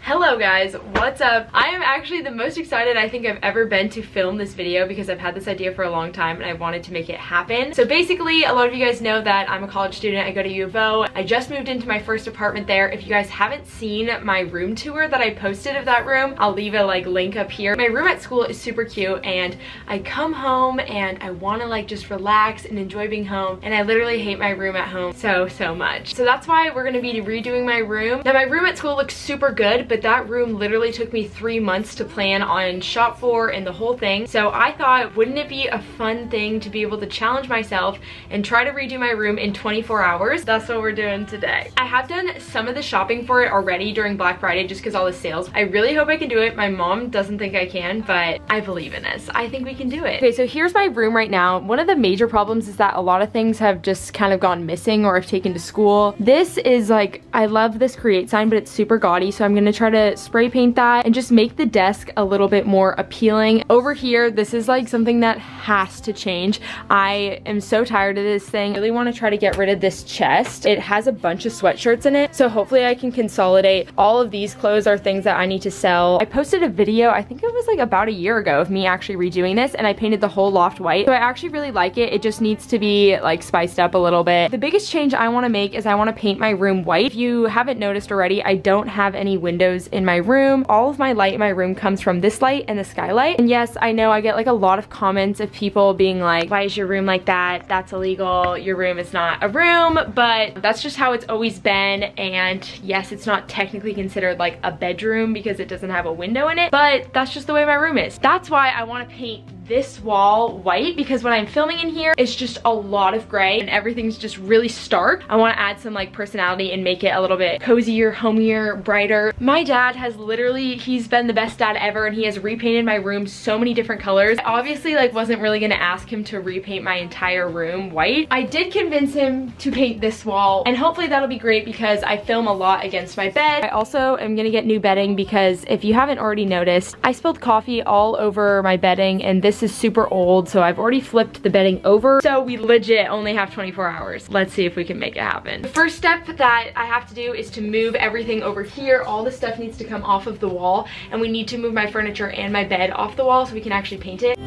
Hello guys, what's up? I am actually the most excited I think I've ever been to film this video because I've had this idea for a long time and I wanted to make it happen. So basically, a lot of you guys know that I'm a college student. I go to U of O. I just moved into my first apartment there. If you guys haven't seen my room tour that I posted of that room, I'll leave a link up here. My room at school is super cute and I come home and I want to just relax and enjoy being home, and I literally hate my room at home so much. So that's why we're gonna be redoing my room. Now my room at school looks super good, but that room literally took me 3 months to plan on shop for and the whole thing. So I thought, wouldn't it be a fun thing to be able to challenge myself and try to redo my room in 24 hours? That's what we're doing today. I have done some of the shopping for it already during Black Friday just because all the sales. I really hope I can do it. My mom doesn't think I can, but I believe in us. I think we can do it. Okay, so here's my room right now. One of the major problems is that a lot of things have just kind of gone missing or I've taken to school. This is I love this Create sign, but it's super gaudy, so I'm gonna try to spray paint that and just make the desk a little bit more appealing. Over here, this is something that has to change. I am so tired of this thing. I really want to try to get rid of this chest. It has a bunch of sweatshirts in it, so hopefully I can consolidate. All of these clothes are things that I need to sell. I posted a video, I think it was about a year ago, of me actually redoing this, and I painted the whole loft white. So I actually really like it. It just needs to be spiced up a little bit. The biggest change I want to make is I want to paint my room white. If you haven't noticed already, I don't have any windows in my room. All of my light in my room comes from this light and the skylight. And yes, I know I get a lot of comments of people being like, why is your room like that? That's illegal. Your room is not a room. But that's just how it's always been. And yes, it's not technically considered a bedroom because it doesn't have a window in it, but that's just the way my room is. That's why I want to paint this wall white, because when I'm filming in here, it's just a lot of gray and everything's just really stark. I want to add some personality and make it a little bit cozier, homier, brighter. My dad has he's been the best dad ever, and he has repainted my room so many different colors. I obviously wasn't really gonna ask him to repaint my entire room white. I did convince him to paint this wall, and hopefully that'll be great because I film a lot against my bed. I also am gonna get new bedding because if you haven't already noticed, I spilled coffee all over my bedding, and this is super old, so I've already flipped the bedding over. So we legit only have 24 hours. Let's see if we can make it happen. The first step that I have to do is to move everything over here. All the stuff needs to come off of the wall, and we need to move my furniture and my bed off the wall so we can actually paint it.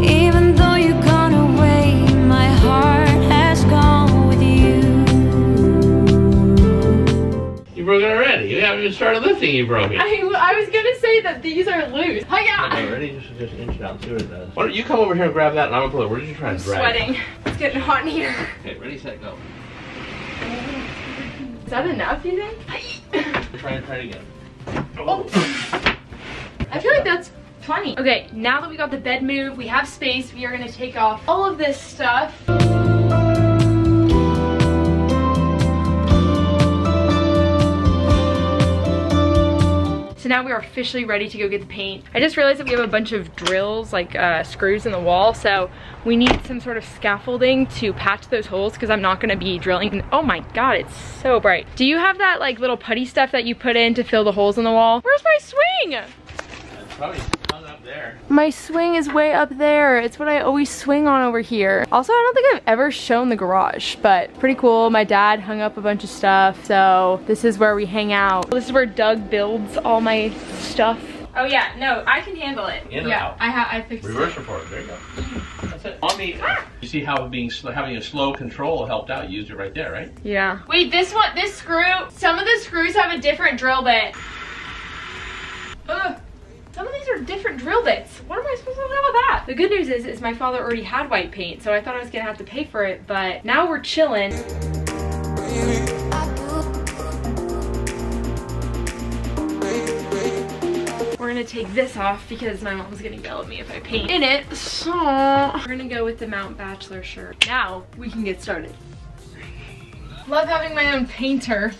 Even though you've gone away, my heart has gone with you. You broke it already. You haven't even started lifting, you broke it. I was gonna say that these are loose. Hiya! Already? Just inch down, see what it does. Why don't you come over here and grab that and I'm gonna pull it. Where did you try and drag? I'm sweating. It's getting hot in here. Okay, ready, set, go. Is that enough, you think? Try it again. Oh. I feel like that's plenty. Okay, now that we got the bed moved, we have space, we are gonna take off all of this stuff. So now we are officially ready to go get the paint. I just realized that we have a bunch of drills, screws in the wall, so we need some sort of scaffolding to patch those holes because I'm not gonna be drilling. Oh my God, it's so bright. Do you have that little putty stuff that you put in to fill the holes in the wall? Where's my swing? It's probably hung up there. My swing is way up there. It's what I always swing on over here. Also, I don't think I've ever shown the garage, but pretty cool. My dad hung up a bunch of stuff, so this is where we hang out. This is where Doug builds all my stuff. Oh yeah, no, I can handle it. In or yeah, out? I fixed Reverse it. report, there you go. That's it. On the, you see how having a slow control helped out. You used it right there, right? Yeah. Wait, this screw, some of the screws have a different drill bit. Ugh. Some of these are different drill bits. What am I supposed to do with that? The good news is my father already had white paint, so I thought I was gonna have to pay for it, but now we're chilling. We're gonna take this off because my mom's gonna yell at me if I paint in it, so we're gonna go with the Mount Bachelor shirt. Now we can get started. Love having my own painter.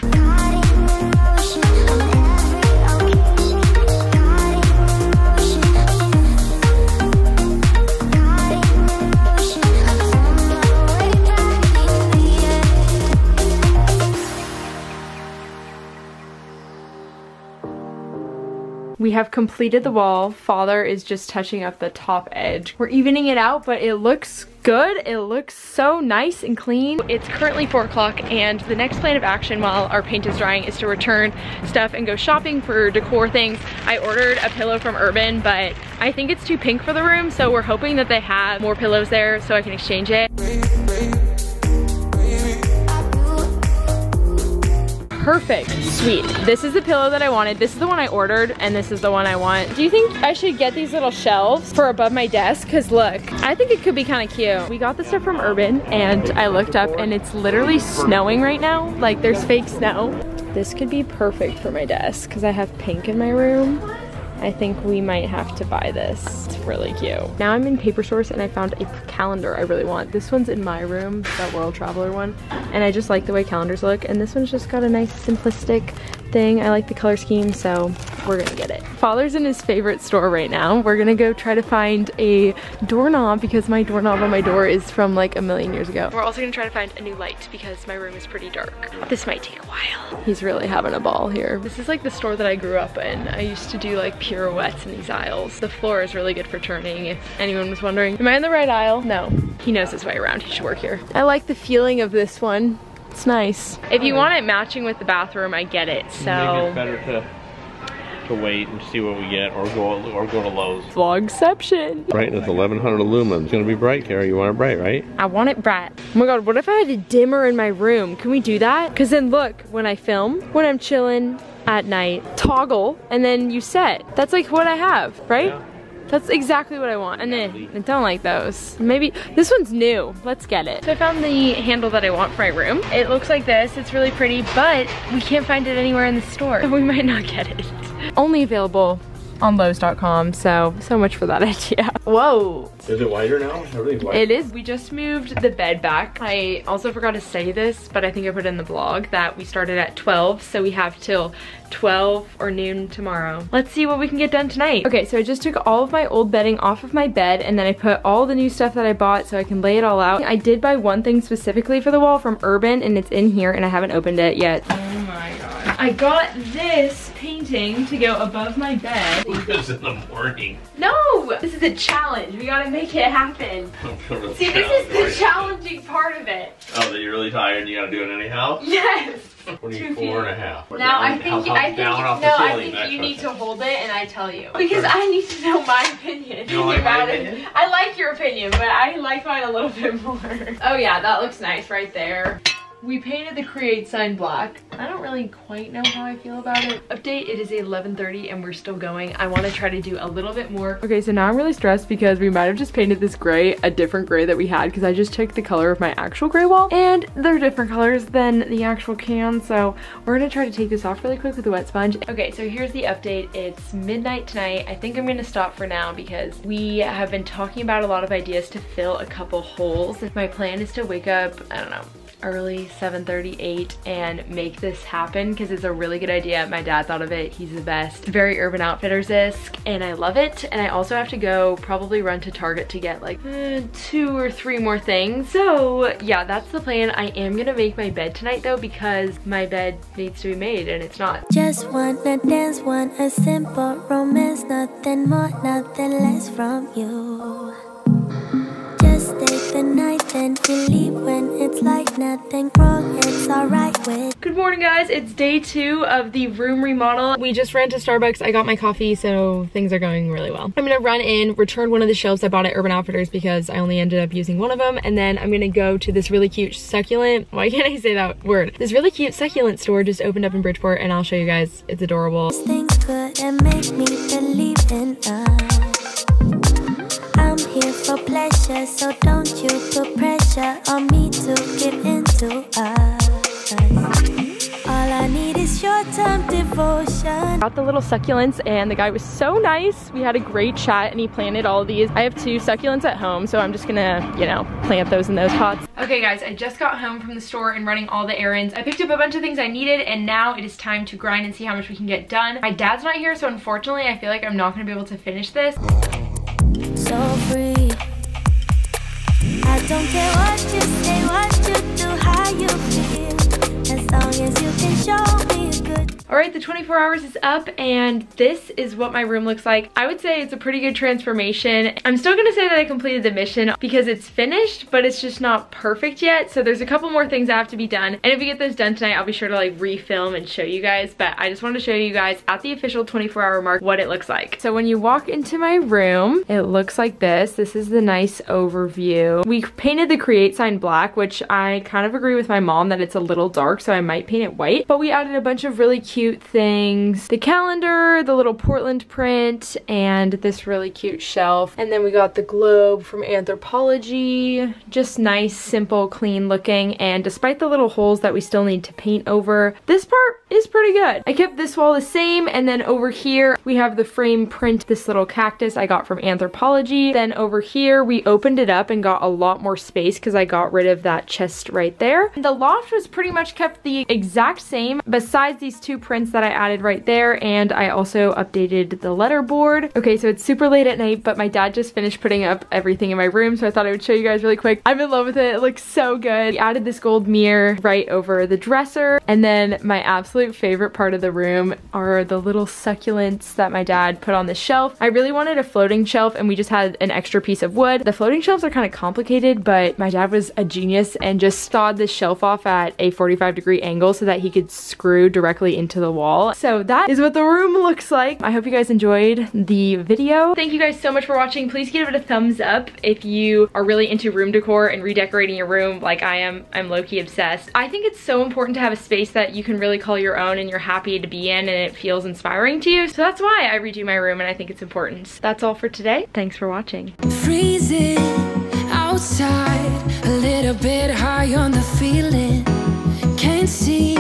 We have completed the wall. Father is just touching up the top edge. We're evening it out, but it looks good. It looks so nice and clean. It's currently 4 o'clock and the next plan of action while our paint is drying is to return stuff and go shopping for decor things. I ordered a pillow from Urban, but I think it's too pink for the room, so we're hoping that they have more pillows there so I can exchange it. Perfect, sweet. This is the pillow that I wanted. This is the one I ordered and this is the one I want. Do you think I should get these little shelves for above my desk? Cause look, I think it could be kind of cute. We got this stuff from Urban and I looked up and it's literally snowing right now. Like there's fake snow. This could be perfect for my desk cause I have pink in my room. I think we might have to buy this. It's really cute. Now I'm in Paper Source and I found a calendar I really want. This one's in my room, that World Traveler one. And I just like the way calendars look. And this one's just got a nice simplistic thing. I like the color scheme, so we're gonna get it. Father's in his favorite store right now. We're gonna go try to find a doorknob because my doorknob on my door is from like a million years ago. We're also gonna try to find a new light because my room is pretty dark. This might take a while. He's really having a ball here. This is like the store that I grew up in. I used to do like pirouettes in these aisles. The floor is really good for turning if anyone was wondering. Am I in the right aisle? No. He knows his way around. He should work here. I like the feeling of this one. It's nice. If you want it matching with the bathroom, I get it. So I think it's better to wait and see what we get, or go to Lowe's. Vlogception. Brightness 1100 lumens. It's gonna be bright, Kiara. You want it bright, right? I want it bright. Oh my god, what if I had a dimmer in my room? Can we do that? Because then look, when I film, when I'm chilling at night, toggle, and then you set. That's like what I have, right? Yeah. That's exactly what I want. And then I don't like those. Maybe this one's new. Let's get it. So I found the handle that I want for my room. It looks like this. It's really pretty, but we can't find it anywhere in the store. So we might not get it. Only available on Lowe's.com, so much for that idea. Whoa. Is it wider now? Everything's white. It is. We just moved the bed back. I also forgot to say this, but I think I put in the vlog that we started at 12, so we have till 12 or noon tomorrow. Let's see what we can get done tonight. Okay, so I just took all of my old bedding off of my bed and then I put all the new stuff that I bought so I can lay it all out. I did buy one thing specifically for the wall from Urban and it's in here and I haven't opened it yet. Oh my god. I got this painting to go above my bed. Because in the morning. No! This is a challenge. We gotta make it happen. See, this is the challenging part of it. Oh, that you're really tired and you gotta do it anyhow? Yes! 24 and a half. Now I think you need to hold it and I tell you. Because I need to know my opinion. You don't like my opinion? I like your opinion, but I like mine a little bit more. Oh yeah, that looks nice right there. We painted the Create sign black. I don't really quite know how I feel about it. Update, it is 11:30 and we're still going. I want to try to do a little bit more. Okay, so now I'm really stressed because we might have just painted this gray, a different gray that we had because I just took the color of my actual gray wall and they're different colors than the actual can. So we're gonna try to take this off really quick with a wet sponge. Okay, so here's the update. It's midnight tonight. I think I'm gonna stop for now because we have been talking about a lot of ideas to fill a couple holes. My plan is to wake up, I don't know, early 7:30, 8 and make this happen because it's a really good idea. My dad thought of it. He's the best. Very Urban Outfitters-esque and I love it. And I also have to go probably run to Target to get like 2 or 3 more things. So yeah, that's the plan. I am gonna make my bed tonight though because my bed needs to be made and it's not. Just wanna dance, want a simple romance, nothing more, nothing less from you. Just stay the night, then we leave when it's like nothing wrong, it's alright with. Good morning guys, it's day 2 of the room remodel. We just ran to Starbucks, I got my coffee, so things are going really well. I'm gonna run in, return one of the shelves I bought at Urban Outfitters because I only ended up using one of them, and then I'm gonna go to this really cute succulent, why can't I say that word? This really cute succulent store just opened up in Bridgeport and I'll show you guys, it's adorable. Things good and make me believe in us. I'm here for pleasure, so don't you put pressure on me to give into us. All I need is short-term devotion. Got the little succulents and the guy was so nice. We had a great chat and he planted all of these. I have 2 succulents at home, so I'm just gonna, you know, plant those in those pots. Okay guys, I just got home from the store and running all the errands. I picked up a bunch of things I needed and now it is time to grind and see how much we can get done. My dad's not here, so unfortunately I feel like I'm not gonna be able to finish this. So free. I don't care what you say, what you do, how you feel. As long as you can show me a good All right, the 24 hours is up and this is what my room looks like. I would say it's a pretty good transformation. I'm still gonna say that I completed the mission because it's finished, but it's just not perfect yet. So there's a couple more things that have to be done. And if we get those done tonight, I'll be sure to like refilm and show you guys. But I just wanted to show you guys at the official 24-hour mark what it looks like. So when you walk into my room, it looks like this. This is the nice overview. We painted the create sign black, which I kind of agree with my mom that it's a little dark, so I might paint it white. But we added a bunch of really cute things. The calendar, the little Portland print, and this really cute shelf. And then we got the globe from Anthropology. Just nice, simple, clean looking. And despite the little holes that we still need to paint over, this part is pretty good. I kept this wall the same, and then over here we have the frame print, this little cactus I got from Anthropology. Then over here we opened it up and got a lot more space because I got rid of that chest right there. The loft was pretty much kept the exact same besides these two prints that I added right there, and I also updated the letterboard. Okay, so it's super late at night, but my dad just finished putting up everything in my room, so I thought I would show you guys really quick. I'm in love with it. It looks so good. We added this gold mirror right over the dresser, and then my absolute favorite part of the room are the little succulents that my dad put on the shelf. I really wanted a floating shelf, and we just had an extra piece of wood. The floating shelves are kind of complicated, but my dad was a genius and just sawed this shelf off at a 45-degree angle so that he could screw directly into the wall. So that is what the room looks like. I hope you guys enjoyed the video. Thank you guys so much for watching. Please give it a thumbs up if you are really into room decor and redecorating your room like I am. I'm low-key obsessed. I think it's so important to have a space that you can really call your own and you're happy to be in and it feels inspiring to you. So that's why I redo my room and I think it's important. That's all for today. Thanks for watching. Freezing outside, a little bit high on the feeling. Can't see